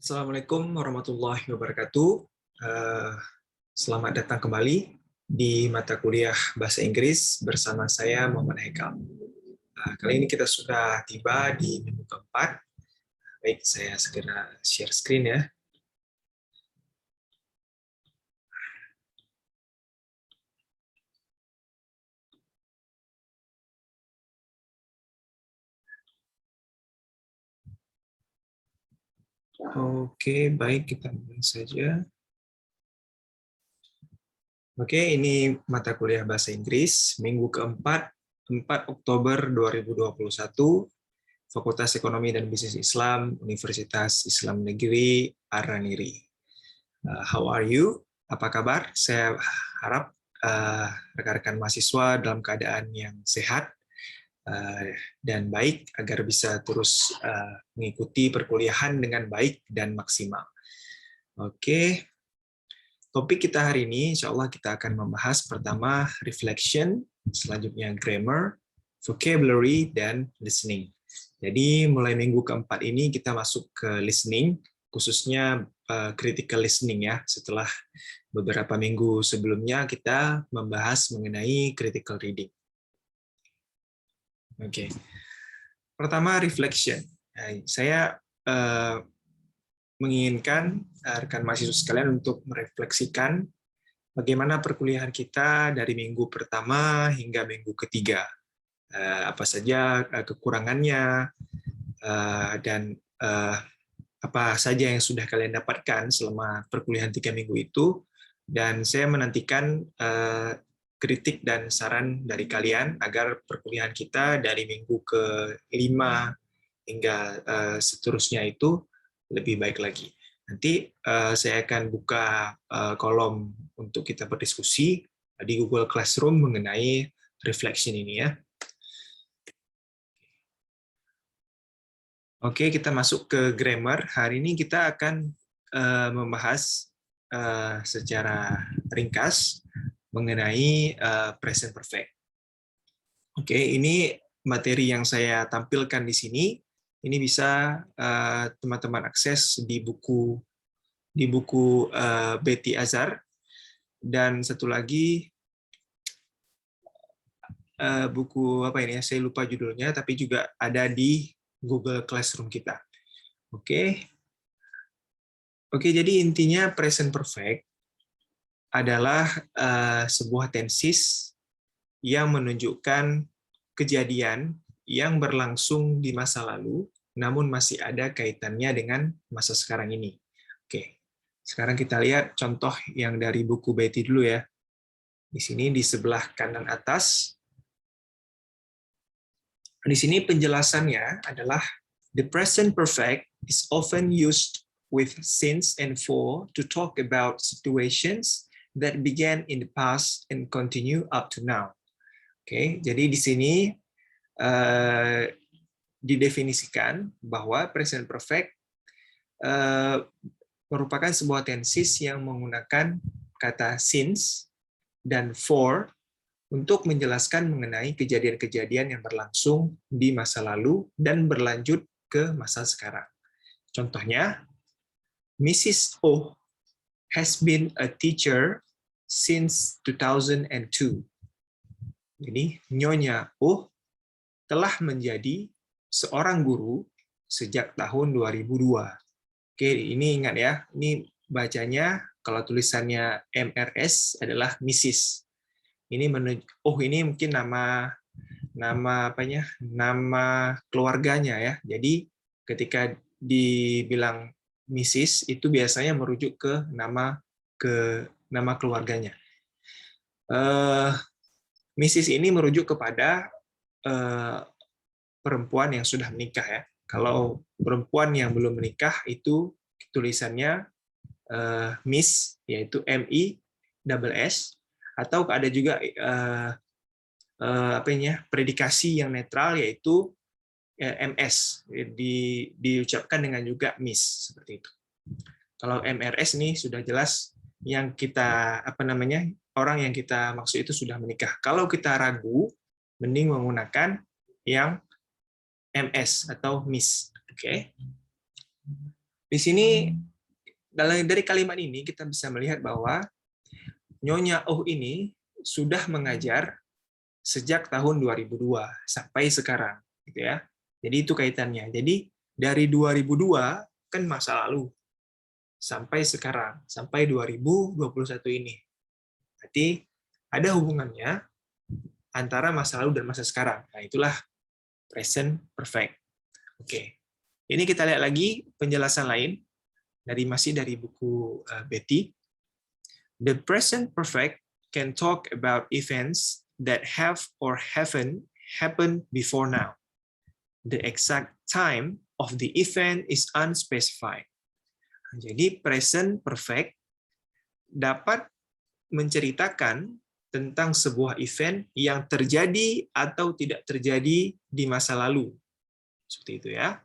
Assalamualaikum warahmatullahi wabarakatuh. Eh, Selamat datang kembali di mata kuliah Bahasa Inggris bersama saya Muhammad Haikal. Kali ini kita sudah tiba di minggu keempat. Baik, saya segera share screen ya. Oke, baik, kita mulai saja. Oke, ini mata kuliah Bahasa Inggris, minggu keempat, 4 Oktober 2021, Fakultas Ekonomi dan Bisnis Islam, Universitas Islam Negeri Araniri. How are you? Apa kabar? Saya harap rekan-rekan mahasiswa dalam keadaan yang sehat dan baik agar bisa terus mengikuti perkuliahan dengan baik dan maksimal. Oke, topik kita hari ini insya Allah kita akan membahas pertama reflection, selanjutnya grammar, vocabulary, dan listening. Jadi mulai minggu keempat ini kita masuk ke listening, khususnya critical listening ya. Setelah beberapa minggu sebelumnya kita membahas mengenai critical reading. Oke. Pertama reflection. Saya menginginkan rekan mahasiswa sekalian untuk merefleksikan bagaimana perkuliahan kita dari minggu pertama hingga minggu ketiga. Apa saja kekurangannya dan apa saja yang sudah kalian dapatkan selama perkuliahan 3 minggu itu, dan saya menantikan kritik dan saran dari kalian agar perkuliahan kita dari minggu ke-5 hingga seterusnya itu lebih baik lagi. Nanti saya akan buka kolom untuk kita berdiskusi di Google Classroom mengenai reflection ini ya. Oke, kita masuk ke grammar. Hari ini kita akan membahas secara ringkas mengenai present perfect. Oke, ini materi yang saya tampilkan di sini. Ini bisa teman-teman akses di buku Betty Azhar, dan satu lagi buku apa ini? Saya lupa judulnya, tapi juga ada di Google Classroom kita. Oke, jadi intinya present perfect adalah sebuah tenses yang menunjukkan kejadian yang berlangsung di masa lalu, namun masih ada kaitannya dengan masa sekarang ini. Oke, sekarang kita lihat contoh yang dari buku Betty dulu ya. Di sini di sebelah kanan atas. Di sini penjelasannya adalah the present perfect is often used with since and for to talk about situations that began in the past and continue up to now. Oke, jadi di sini didefinisikan bahwa present perfect merupakan sebuah tenses yang menggunakan kata since dan for untuk menjelaskan mengenai kejadian-kejadian yang berlangsung di masa lalu dan berlanjut ke masa sekarang. Contohnya, Mrs. Oh has been a teacher since 2002. Jadi, Nyonya Oh telah menjadi seorang guru sejak tahun 2002. Oke, ini ingat ya, ini bacanya kalau tulisannya MRS adalah Mrs. Ini ini mungkin nama apanya? Nama keluarganya ya. Jadi ketika dibilang Mrs. itu biasanya merujuk ke nama keluarganya. Mrs. ini merujuk kepada perempuan yang sudah menikah ya. Kalau perempuan yang belum menikah itu tulisannya Miss, yaitu MISS, atau ada juga predikasi yang netral yaitu MS, diucapkan dengan juga Miss seperti itu. Kalau MRS nih sudah jelas yang kita orang yang kita maksud itu sudah menikah. Kalau kita ragu, mending menggunakan yang MS atau Miss. Oke. Di sini dari kalimat ini kita bisa melihat bahwa Nyonya Oh ini sudah mengajar sejak tahun 2002 sampai sekarang, gitu ya. Jadi itu kaitannya. Jadi dari 2002 kan masa lalu sampai sekarang, sampai 2021 ini. Berarti ada hubungannya antara masa lalu dan masa sekarang. Nah, itulah present perfect. Oke. Ini kita lihat lagi penjelasan lain masih dari buku Betty. The present perfect can talk about events that have or haven't happened before now. The exact time of the event is unspecified. Jadi present perfect dapat menceritakan tentang sebuah event yang terjadi atau tidak terjadi di masa lalu. Seperti itu ya.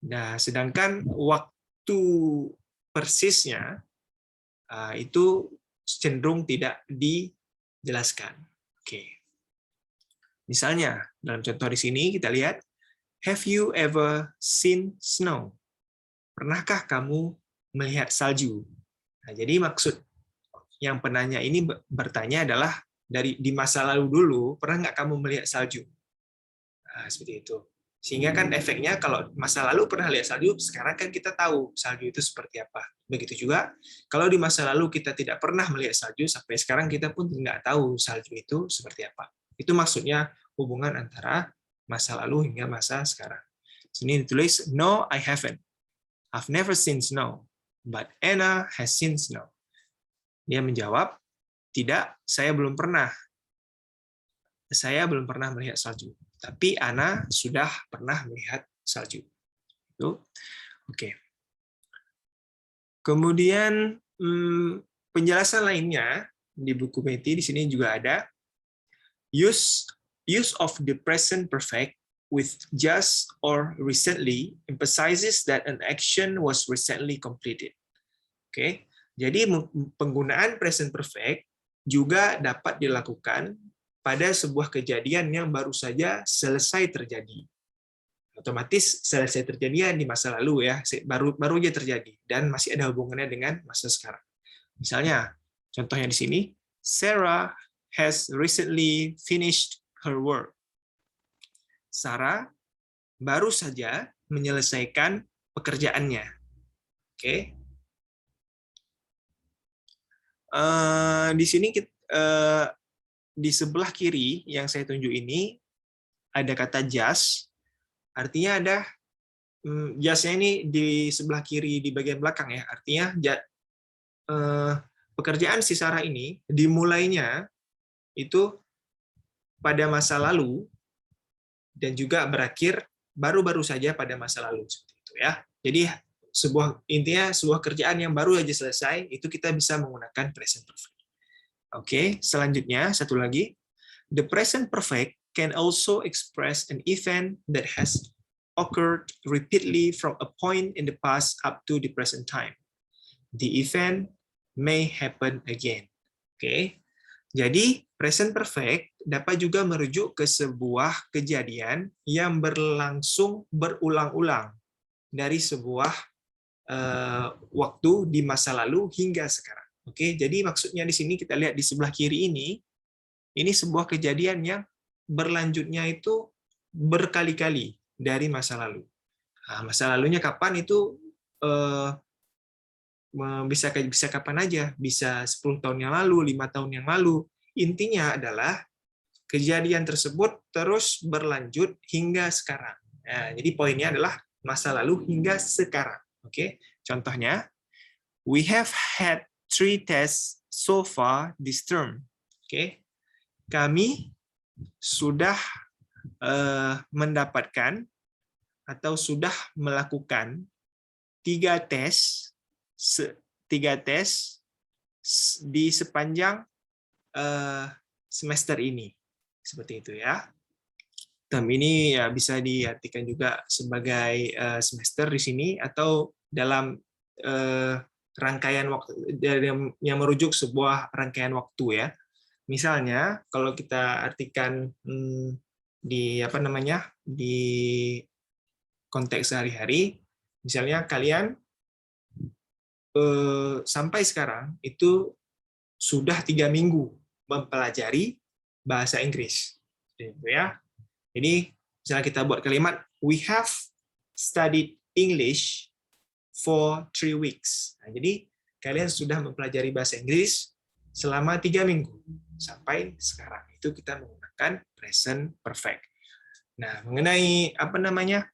Nah, sedangkan waktu persisnya itu cenderung tidak dijelaskan. Oke. Misalnya, dalam contoh di sini kita lihat, have you ever seen snow? Pernahkah kamu melihat salju? Nah, jadi maksud yang penanya ini bertanya adalah di masa lalu dulu, pernah nggak kamu melihat salju? Nah, seperti itu. Sehingga kan efeknya kalau masa lalu pernah lihat salju, sekarang kan kita tahu salju itu seperti apa. Begitu juga kalau di masa lalu kita tidak pernah melihat salju, sampai sekarang kita pun nggak tahu salju itu seperti apa. Itu maksudnya hubungan antara masa lalu hingga masa sekarang. Sini ditulis, no, I haven't. I've never seen snow, but Anna has seen snow. Dia menjawab, tidak, saya belum pernah. Saya belum pernah melihat salju. Tapi Anna sudah pernah melihat salju. Itu. Oke. Kemudian penjelasan lainnya di buku Betty di sini juga ada use of the present perfect with just or recently emphasizes that an action was recently completed. Oke. Jadi penggunaan present perfect juga dapat dilakukan pada sebuah kejadian yang baru saja selesai terjadi. Otomatis selesai terjadi di masa lalu ya, baru aja terjadi dan masih ada hubungannya dengan masa sekarang. Misalnya, contohnya di sini, Sarah has recently finished her work. Sarah baru saja menyelesaikan pekerjaannya. Oke. Di sini di sebelah kiri yang saya tunjuk ini ada kata just, artinya ada just-nya ini di sebelah kiri di bagian belakang ya, artinya pekerjaan si Sarah ini dimulainya itu pada masa lalu dan juga berakhir baru-baru saja pada masa lalu, seperti itu ya. Jadi intinya sebuah kerjaan yang baru aja selesai itu kita bisa menggunakan present perfect. Oke, selanjutnya satu lagi. The present perfect can also express an event that has occurred repeatedly from a point in the past up to the present time. The event may happen again. Oke. Jadi, present perfect dapat juga merujuk ke sebuah kejadian yang berlangsung berulang-ulang dari sebuah waktu di masa lalu hingga sekarang. Oke, jadi maksudnya di sini kita lihat di sebelah kiri ini sebuah kejadian yang berlanjutnya itu berkali-kali dari masa lalu. Nah, masa lalunya kapan itu bisa kapan aja, bisa 10 tahun yang lalu, 5 tahun yang lalu. Intinya adalah kejadian tersebut terus berlanjut hingga sekarang. Nah, jadi poinnya adalah masa lalu hingga sekarang. Oke, contohnya, we have had 3 tests so far this term. Oke, kami sudah mendapatkan atau sudah melakukan 3 tes di sepanjang semester ini. Seperti itu ya. Term ini ya bisa diartikan juga sebagai semester di sini atau dalam rangkaian waktu yang merujuk sebuah rangkaian waktu ya. Misalnya kalau kita artikan di di konteks sehari-hari, misalnya kalian sampai sekarang itu sudah 3 minggu mempelajari bahasa Inggris. Gitu ya. Jadi misalnya kita buat kalimat we have studied English for 3 weeks. Nah, jadi kalian sudah mempelajari bahasa Inggris selama 3 minggu sampai sekarang. Itu kita menggunakan present perfect. Nah, mengenai apa namanya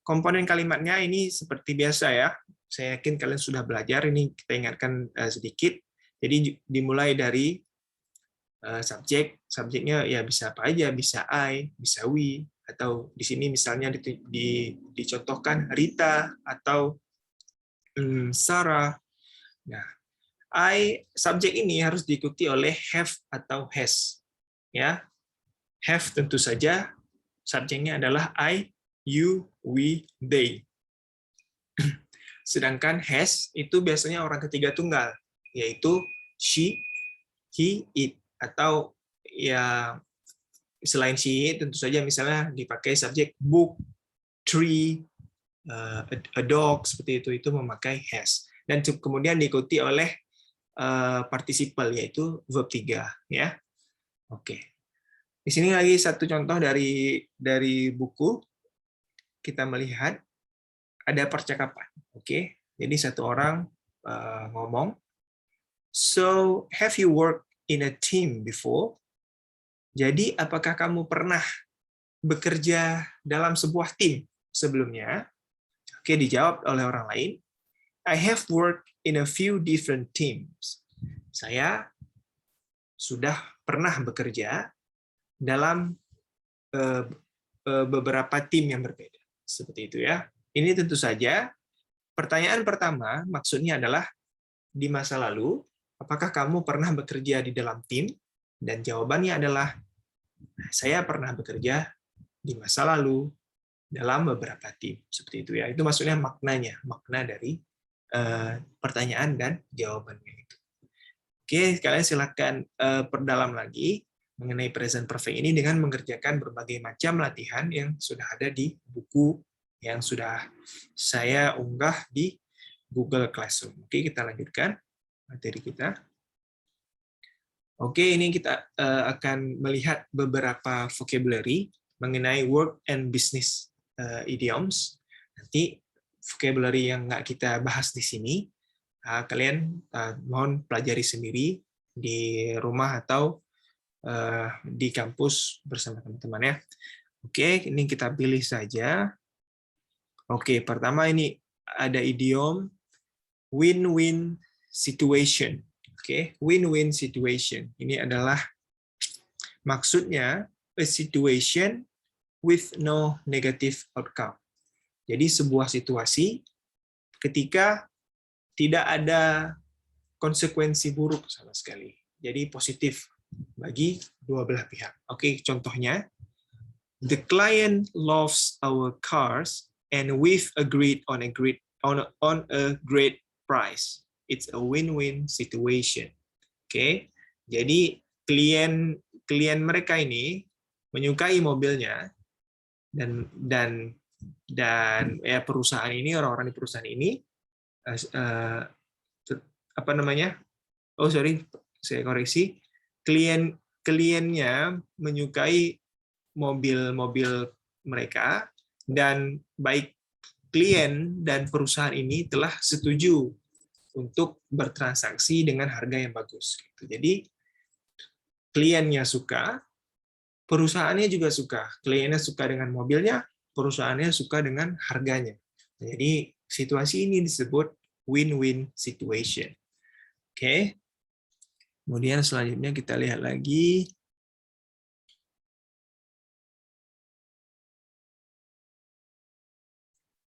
komponen kalimatnya ini seperti biasa ya. Saya yakin kalian sudah belajar. Ini kita ingatkan sedikit. Jadi dimulai dari subjek. Subjeknya ya bisa apa aja, bisa I, bisa we, atau di sini misalnya dicontohkan Rita atau Sarah. Nah, subjek ini harus diikuti oleh have atau has. Ya, have tentu saja subjeknya adalah I, you, we, they. Sedangkan has itu biasanya orang ketiga tunggal, yaitu she, he, it. Atau ya selain she, tentu saja misalnya dipakai subjek book, tree, a dog, seperti itu memakai has. Dan kemudian diikuti oleh participle, yaitu verb 3. Ya. Oke. Di sini lagi satu contoh dari buku. Kita melihat ada percakapan. Oke. Jadi satu orang ngomong, so have you worked in a team before? Jadi apakah kamu pernah bekerja dalam sebuah tim sebelumnya? Oke, dijawab oleh orang lain. I have worked in a few different teams. Saya sudah pernah bekerja dalam beberapa tim yang berbeda. Seperti itu ya. Ini tentu saja pertanyaan pertama maksudnya adalah di masa lalu, apakah kamu pernah bekerja di dalam tim? Dan jawabannya adalah saya pernah bekerja di masa lalu dalam beberapa tim. Seperti itu ya. Itu maksudnya maknanya, makna dari pertanyaan dan jawabannya itu. Oke, kalian silakan perdalam lagi mengenai present perfect ini dengan mengerjakan berbagai macam latihan yang sudah ada di buku yang sudah saya unggah di Google Classroom. Oke, kita lanjutkan materi kita. Oke, ini kita akan melihat beberapa vocabulary mengenai work and business idioms. Nanti vocabulary yang nggak kita bahas di sini, kalian mohon pelajari sendiri di rumah atau di kampus bersama teman-teman ya. Oke, ini kita pilih saja. Oke, pertama ini ada idiom win-win situation. Oke, win-win situation. Ini adalah maksudnya a situation with no negative outcome. Jadi sebuah situasi ketika tidak ada konsekuensi buruk sama sekali. Jadi positif bagi dua belah pihak. Oke, contohnya, the client loves our cars and we've agreed on a great price. It's a win-win situation. Oke, jadi klien mereka ini menyukai mobilnya dan ya perusahaan ini, orang-orang di perusahaan ini apa namanya? Oh sorry, saya koreksi. Kliennya menyukai mobil mereka dan baik klien dan perusahaan ini telah setuju untuk bertransaksi dengan harga yang bagus. Jadi kliennya suka, perusahaannya juga suka. Kliennya suka dengan mobilnya, perusahaannya suka dengan harganya. Jadi situasi ini disebut win-win situation. Oke. Kemudian selanjutnya kita lihat lagi.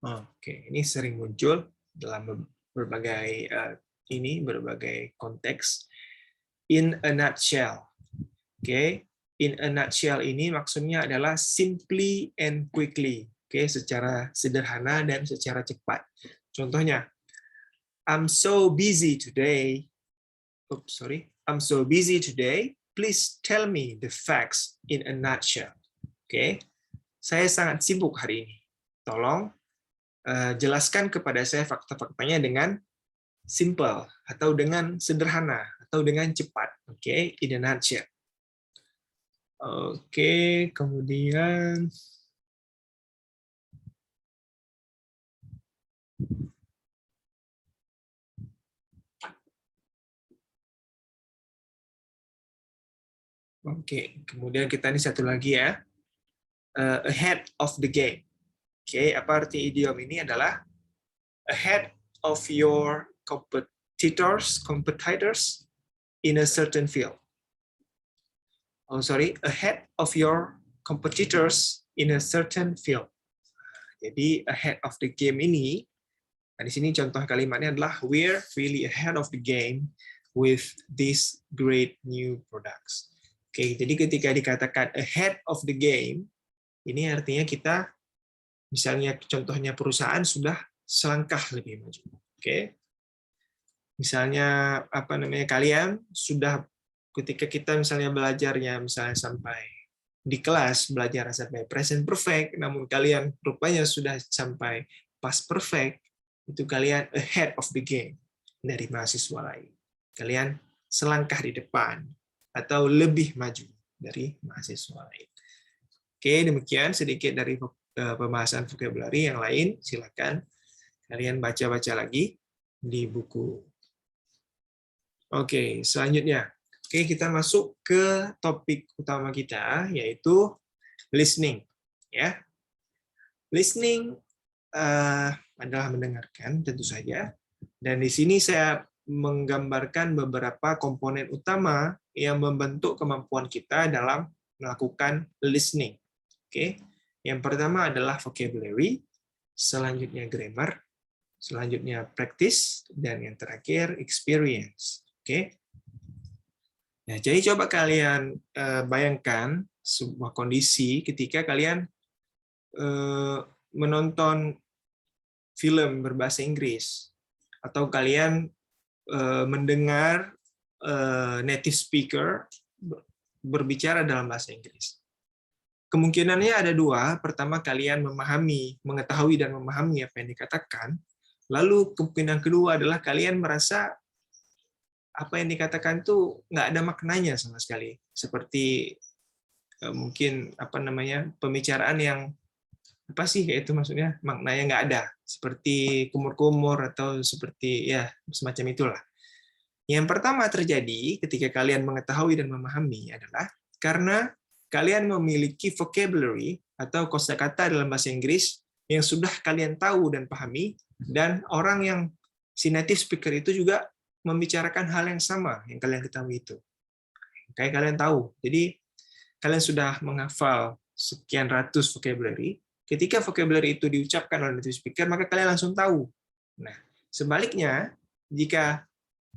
Oke, ini sering muncul dalam berbagai konteks. In a nutshell. Oke, in a nutshell ini maksudnya adalah simply and quickly. Oke, secara sederhana dan secara cepat. Contohnya, I'm so busy today. I'm so busy today. Please tell me the facts in a nutshell. Oke, saya sangat sibuk hari ini. Tolong jelaskan kepada saya fakta-faktanya dengan simple atau dengan sederhana atau dengan cepat. Oke, in a nutshell. Oke, kemudian kemudian kita ini satu lagi ya, ahead of the game. Oke, apa arti idiom ini adalah ahead of your competitors in a certain field. Ahead of your competitors in a certain field. Jadi ahead of the game ini, nah di sini contoh kalimatnya adalah we're really ahead of the game with these great new products. Oke, jadi ketika dikatakan ahead of the game, ini artinya kita, misalnya contohnya perusahaan sudah selangkah lebih maju. Oke, misalnya kalian sudah, ketika kita misalnya belajarnya misalnya sampai di kelas belajar sampai present perfect, namun kalian rupanya sudah sampai past perfect, itu kalian ahead of the game dari mahasiswa lain. Kalian selangkah di depan atau lebih maju dari mahasiswa lain. Oke, demikian sedikit dari pembahasan vocabulary. Yang lain silakan kalian baca-baca lagi di buku. Oke, selanjutnya. Oke, kita masuk ke topik utama kita, yaitu listening. Ya, listening adalah mendengarkan, tentu saja. Dan di sini saya menggambarkan beberapa komponen utama yang membentuk kemampuan kita dalam melakukan listening. Oke, yang pertama adalah vocabulary, selanjutnya grammar, selanjutnya practice, dan yang terakhir experience. Oke. Nah, jadi coba kalian bayangkan sebuah kondisi ketika kalian menonton film berbahasa Inggris, atau kalian mendengar native speaker berbicara dalam bahasa Inggris. Kemungkinannya ada dua. Pertama, kalian mengetahui dan memahami apa yang dikatakan. Lalu kemungkinan kedua adalah kalian merasa apa yang dikatakan tuh nggak ada maknanya sama sekali. Seperti mungkin pembicaraan yang apa sih kayak itu, maksudnya maknanya nggak ada. Seperti kumur-kumur atau seperti ya semacam itulah. Yang pertama terjadi ketika kalian mengetahui dan memahami adalah karena kalian memiliki vocabulary atau kosakata dalam bahasa Inggris yang sudah kalian tahu dan pahami, dan orang yang si native speaker itu juga membicarakan hal yang sama yang kalian ketahui itu. Kayak kalian tahu. Jadi kalian sudah menghafal sekian ratus vocabulary. Ketika vocabulary itu diucapkan oleh native speaker, maka kalian langsung tahu. Nah, sebaliknya, jika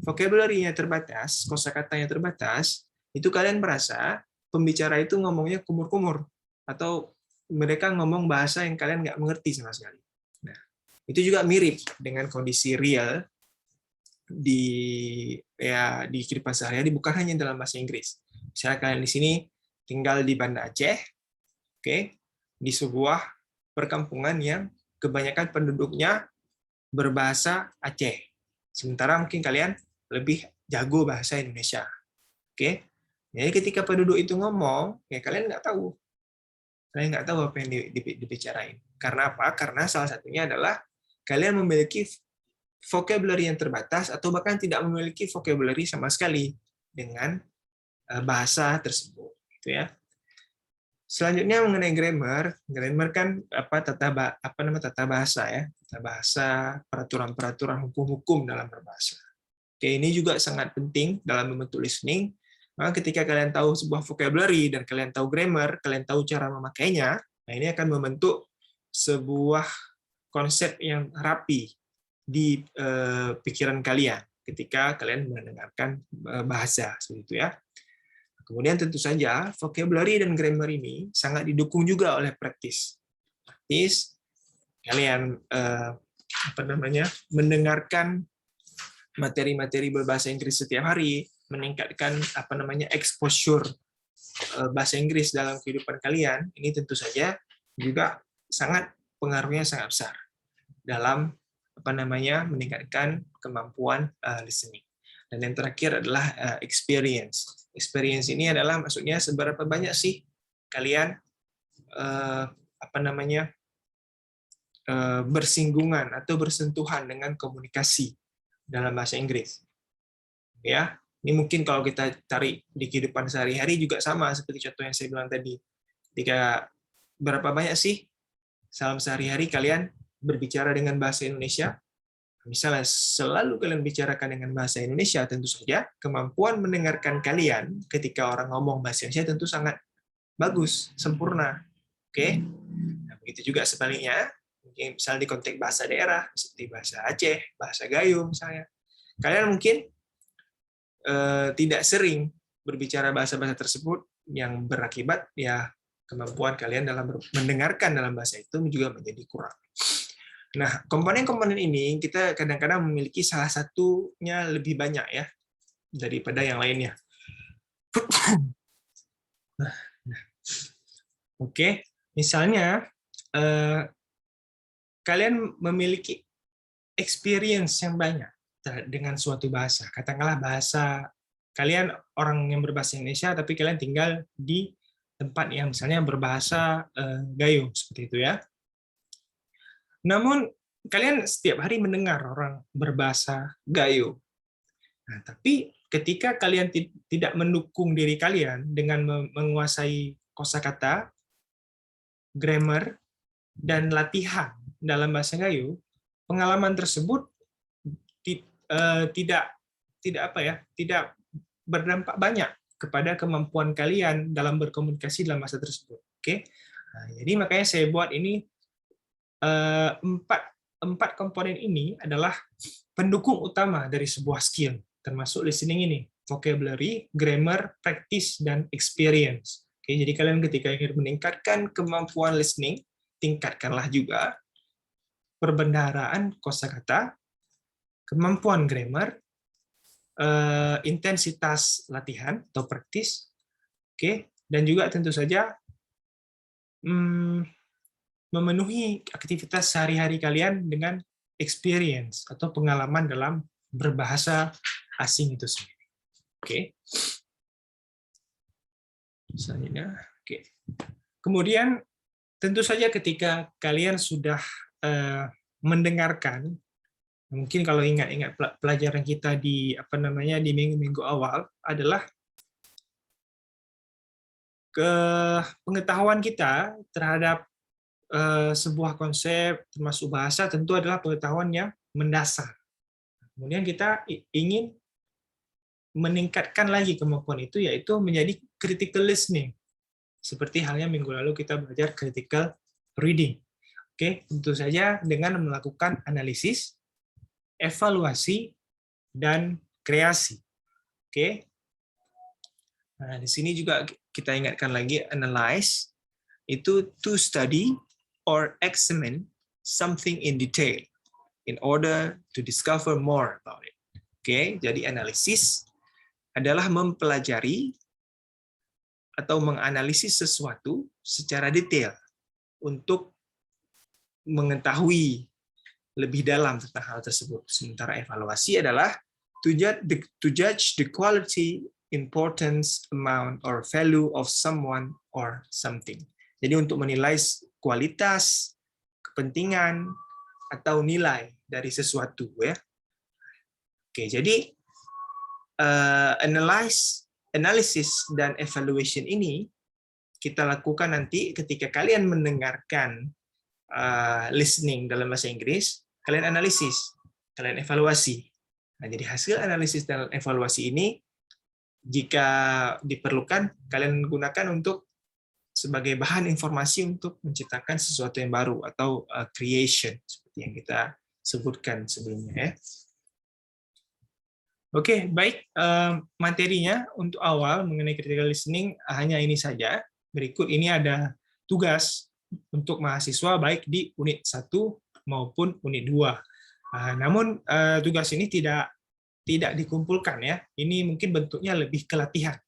vocabulary-nya terbatas, kosakatanya terbatas, itu kalian merasa pembicara itu ngomongnya kumur-kumur, atau mereka ngomong bahasa yang kalian nggak mengerti sama sekali. Nah, itu juga mirip dengan kondisi real di kehidupan sehari-hari, bukan hanya dalam bahasa Inggris. Misalnya kalian di sini tinggal di Banda Aceh, oke, di sebuah perkampungan yang kebanyakan penduduknya berbahasa Aceh. Sementara mungkin kalian lebih jago bahasa Indonesia. Oke. Jadi ketika penduduk itu ngomong, ya kalian nggak tahu. Kalian nggak tahu apa yang dibicarain. Karena apa? Karena salah satunya adalah kalian memiliki vocabulary yang terbatas atau bahkan tidak memiliki vocabulary sama sekali dengan bahasa tersebut, gitu ya. Selanjutnya mengenai grammar kan tata bahasa ya, tata bahasa, peraturan-peraturan hukum-hukum dalam berbahasa. Oke, ini juga sangat penting dalam membentuk listening. Maka ketika kalian tahu sebuah vocabulary dan kalian tahu grammar, kalian tahu cara memakainya, nah ini akan membentuk sebuah konsep yang rapi di pikiran kalian ketika kalian mendengarkan bahasa seperti itu ya. Kemudian tentu saja vocabulary dan grammar ini sangat didukung juga oleh practice. Practice, kalian mendengarkan materi-materi berbahasa Inggris setiap hari, meningkatkan exposure bahasa Inggris dalam kehidupan kalian, ini tentu saja juga pengaruhnya sangat besar. dalam meningkatkan kemampuan listening. Dan yang terakhir adalah experience. Experience ini adalah maksudnya seberapa banyak sih kalian bersinggungan atau bersentuhan dengan komunikasi dalam bahasa Inggris. Ya, ini mungkin kalau kita tarik di kehidupan sehari-hari juga sama seperti contoh yang saya bilang tadi. Ketika berapa banyak sih dalam sehari-hari kalian berbicara dengan bahasa Indonesia? Misalnya selalu kalian bicarakan dengan bahasa Indonesia, tentu saja kemampuan mendengarkan kalian ketika orang ngomong bahasa Indonesia tentu sangat bagus, sempurna. Oke? Nah, begitu juga sebaliknya, mungkin misalnya di konteks bahasa daerah, seperti bahasa Aceh, bahasa Gayo misalnya. Kalian mungkin tidak sering berbicara bahasa-bahasa tersebut yang berakibat ya kemampuan kalian dalam mendengarkan dalam bahasa itu juga menjadi kurang. Nah, komponen-komponen ini kita kadang-kadang memiliki salah satunya lebih banyak ya daripada yang lainnya. Oke, misalnya kalian memiliki experience yang banyak dengan suatu bahasa. Katakanlah bahasa kalian orang yang berbahasa Indonesia, tapi kalian tinggal di tempat yang misalnya berbahasa Gayo seperti itu ya. Namun kalian setiap hari mendengar orang berbahasa Gayo. Nah, tapi ketika kalian tidak mendukung diri kalian dengan menguasai kosakata, grammar, dan latihan dalam bahasa Gayo, pengalaman tersebut tidak berdampak banyak kepada kemampuan kalian dalam berkomunikasi dalam bahasa tersebut. Oke, nah, jadi makanya saya buat ini empat komponen ini adalah pendukung utama dari sebuah skill, termasuk listening ini: vocabulary, grammar, practice, dan experience. Oke, jadi kalian ketika ingin meningkatkan kemampuan listening, tingkatkanlah juga perbendaharaan kosakata, kemampuan grammar, intensitas latihan atau practice, oke, dan juga tentu saja memenuhi aktivitas sehari-hari kalian dengan experience atau pengalaman dalam berbahasa asing itu sendiri. Oke. Selanjutnya, oke. Kemudian tentu saja ketika kalian sudah mendengarkan, mungkin kalau ingat-ingat pelajaran kita di di minggu-minggu awal adalah pengetahuan kita terhadap sebuah konsep termasuk bahasa tentu adalah pengetahuan yang mendasar. Kemudian kita ingin meningkatkan lagi kemampuan itu, yaitu menjadi critical listening. Seperti halnya minggu lalu kita belajar critical reading. Oke, tentu saja dengan melakukan analisis, evaluasi, dan kreasi. Oke. Nah, di sini juga kita ingatkan lagi, analyze itu to study or examine something in detail in order to discover more about it. Oke, jadi analisis adalah mempelajari atau menganalisis sesuatu secara detail untuk mengetahui lebih dalam tentang hal tersebut. Sementara evaluasi adalah to judge the quality, importance, amount, or value of someone or something. Jadi untuk menilai kualitas, kepentingan, atau nilai dari sesuatu, ya. Oke, jadi analysis dan evaluation ini kita lakukan nanti ketika kalian mendengarkan listening dalam bahasa Inggris, kalian analisis, kalian evaluasi. Nah, jadi hasil analisis dan evaluasi ini jika diperlukan kalian gunakan untuk sebagai bahan informasi untuk menciptakan sesuatu yang baru atau creation seperti yang kita sebutkan sebelumnya, ya. Oke, baik, materinya untuk awal mengenai critical listening hanya ini saja. Berikut ini ada tugas untuk mahasiswa baik di unit 1 maupun unit 2. Namun tugas ini tidak dikumpulkan, ya. Ini mungkin bentuknya lebih ke latihan.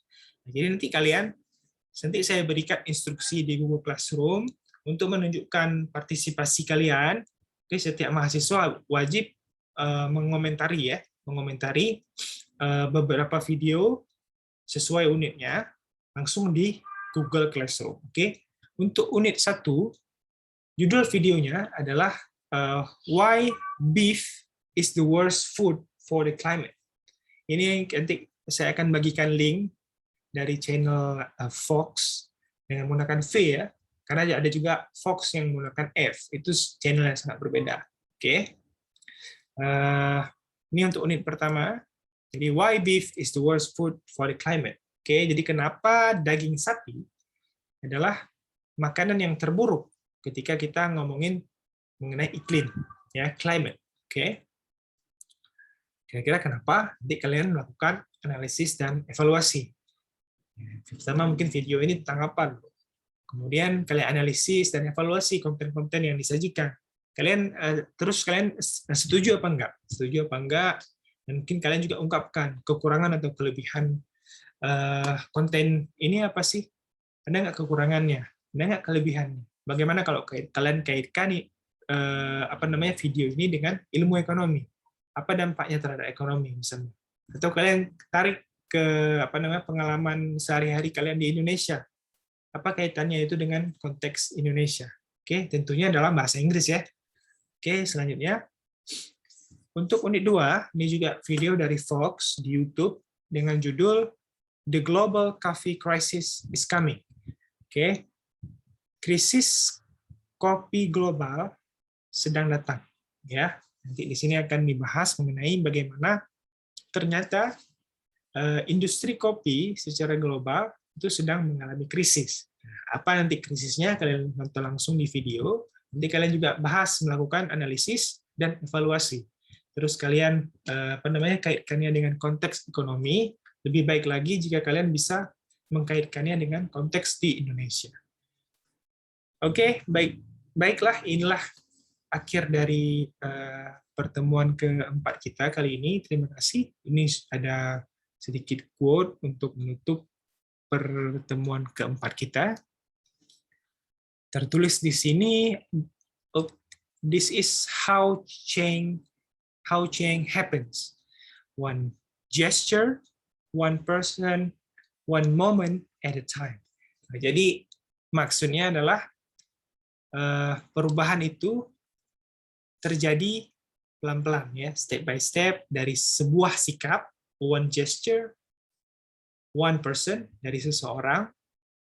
Jadi nanti saya berikan instruksi di Google Classroom untuk menunjukkan partisipasi kalian Oke, setiap mahasiswa wajib mengomentari beberapa video sesuai unitnya langsung di Google Classroom. Oke. Untuk unit 1, judul videonya adalah Why Beef is the Worst Food for the Climate. Ini nanti saya akan bagikan link dari channel Fox dengan menggunakan V ya, karena ada juga Fox yang menggunakan F, itu channel yang sangat berbeda. Oke. Ini untuk unit pertama. Jadi why beef is the worst food for the climate. Oke, jadi kenapa daging sapi adalah makanan yang terburuk ketika kita ngomongin mengenai iklim, ya, climate. Oke. Kira-kira kenapa? Nanti kalian melakukan analisis dan evaluasi. Pertama mungkin video ini tentang apa? Kemudian kalian analisis dan evaluasi konten-konten yang disajikan. Kalian setuju apa enggak? Setuju apa enggak? Dan mungkin kalian juga ungkapkan kekurangan atau kelebihan konten ini apa sih? Ada nggak kekurangannya? Ada nggak kelebihannya? Bagaimana kalau kalian kaitkan video ini dengan ilmu ekonomi? Apa dampaknya terhadap ekonomi misalnya? Atau kalian tarik ke pengalaman sehari-hari kalian di Indonesia? Apa kaitannya itu dengan konteks Indonesia? Oke, tentunya dalam bahasa Inggris ya. Oke, selanjutnya. Untuk unit 2, ini juga video dari Fox di YouTube dengan judul The Global Coffee Crisis is Coming. Oke. Krisis kopi global sedang datang, ya. Nanti di sini akan dibahas mengenai bagaimana ternyata industri kopi secara global itu sedang mengalami krisis. Apa nanti krisisnya kalian nonton langsung di video. Nanti kalian juga bahas melakukan analisis dan evaluasi. Terus kalian kaitkannya dengan konteks ekonomi. Lebih baik lagi jika kalian bisa mengkaitkannya dengan konteks di Indonesia. Oke, baiklah, inilah akhir dari pertemuan keempat kita kali ini. Terima kasih. Ini ada sedikit quote untuk menutup pertemuan keempat kita. Tertulis di sini, this is how change happens. One gesture, one person, one moment at a time. Nah, jadi maksudnya adalah perubahan itu terjadi pelan-pelan, ya, step by step, dari sebuah sikap, one gesture, one person, dari seseorang,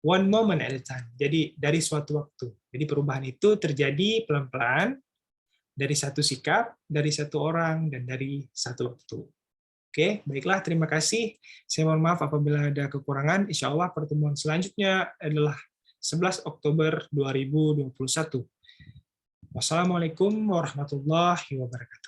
one moment at a time. Jadi dari suatu waktu. Jadi perubahan itu terjadi pelan-pelan dari satu sikap, dari satu orang, dan dari satu waktu. Oke, baiklah, terima kasih. Saya mohon maaf apabila ada kekurangan. Insya Allah pertemuan selanjutnya adalah 11 Oktober 2021. Wassalamualaikum warahmatullahi wabarakatuh.